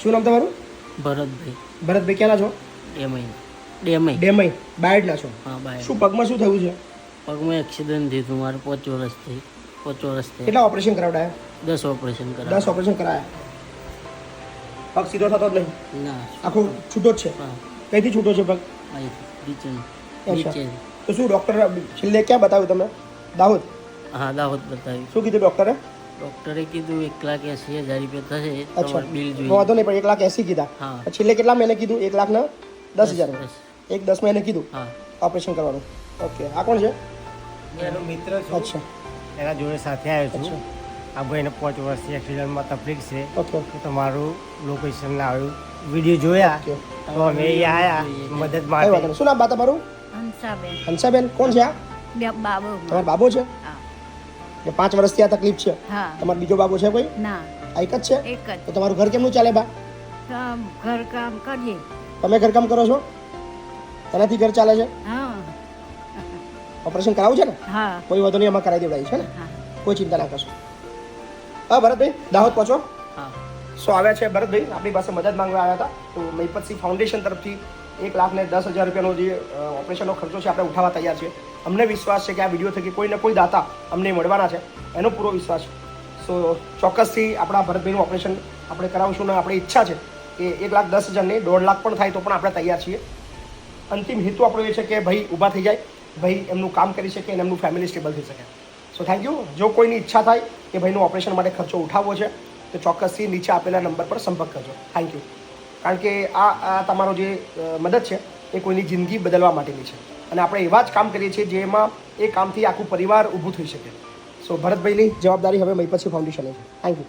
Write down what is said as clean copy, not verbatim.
શું નામ તમારું? ભરતભાઈ. ભરતભાઈ ક્યાંના છો? ડેમઈ. બાયડના છો? હા બાય. શું પગમાં શું થયું છે? પગમાં એક્સિડન્ટ થયું હતું મારે 5 વર્ષથી. કેટલા ઓપરેશન કરાવડાયા? 10 ઓપરેશન કરાવ્યા. 10 ઓપરેશન કરાયા. પગ સીધો થતો જ નહીં? ના. આખો છૂટો જ છે? હા. કઈથી છૂટો છે પગ? નીચે. તો શું ડૉક્ટર છેલ્લે ક્યાં બતાવ્યું તમે? દાહોદ? હા દાહોદ બતાવ્યું. શું કીધું ડૉક્ટરે? ડૉક્ટરે કીધું 1,80,000 રૂપિયા થશે. અચ્છા, બિલ તો જોઈએ. વાંધો નહીં, પણ 1,80,000 કીધા. હા. છેલ્લે કેટલા મહિને કીધું? 1,10,000. 10. 1,10 મહિને કીધું હા. ઓપરેશન કરવાનું. ઓકે, આ કોણ છે? એનો મિત્ર છું. અચ્છા એના જોડે સાથે આવ્યો છું. અચ્છા. આ ભાઈને 5 વર્ષથી એક્સિડન્ટમાં તકલીફ છે. ઓકે તો તમારું લોકેશન આવ્યું, વિડીયો જોયા ઓકે, તો અમે અહીંયા આવ્યા મદદ કઈ વાત માટે. નહીં. શું નામ બા તમારું? હંસાબેન. હંસાબેન કોણ છે આ? બાબુ. તમારો બાબો છે? હા. એ 5 વર્ષથી આ તકલીફ છે? હા. તમારો બીજો બાબો છે કોઈ? ના, આ એક જ છે? એક જ. તો તમારું ઘર કેમનું ચાલે બા? ઘર કામ કરીએ. તમે ઘરકામ કરો છો? એનાથી ઘર ચાલે છે? હા. ઓપરેશન કરાવવું છે ને? હા. કોઈ વાંધો નહીં, એમાં કરાવી દેવડાવી છે ને? હા. કોઈ ચિંતા ના કરશો. હા ભરતભાઈ, દાહોદ પહોંચો. હા. સો આવ્યા છે ભરતભાઈ, આપણી પાસે મદદ માંગવા આવ્યા હતા. તો મહિપતસિંહ ફાઉન્ડેશન તરફથી 1,10,000 રૂપિયાનો જે ઓપરેશનનો ખર્ચો છે આપણે ઉઠાવવા તૈયાર છે. અમને વિશ્વાસ છે કે આ વિડીયો થકી કોઈ ને કોઈ દાતા અમને મળવાના છે, એનો પૂરો વિશ્વાસ છે. સો ચોક્કસથી આપણા ભરતભાઈનું ઓપરેશન આપણે કરાવશું ને આપણી ઈચ્છા છે કે 1,10,000 નહીં 1.5 લાખ પણ થાય તો પણ આપણે તૈયાર છીએ. અંતિમ હેતુ આપણો એ છે કે ભાઈ ઊભા થઈ જાય, ભાઈ એમનું કામ કરી શકે અને એમનું ફેમિલી સ્ટેબલ થઈ શકે. So thank you. જો કોઈની ઈચ્છા થાય કે ભાઈનું ઓપરેશન માટે ખર્ચો ઉઠાવવો છે તો ચોક્કસથી નીચે આપેલા નંબર પર સંપર્ક કરજો. Thank you. કારણ કે આ તમારો જે મદદ છે એ કોઈની જિંદગી બદલવા માટેની છે અને આપણે એવા જ કામ કરીએ છીએ જેમાં એ કામથી આખું પરિવાર ઊભું થઈ શકે. સો ભરતભાઈની જવાબદારી હવે મહિપતસિંહ ફાઉન્ડેશનની છે. Thank you.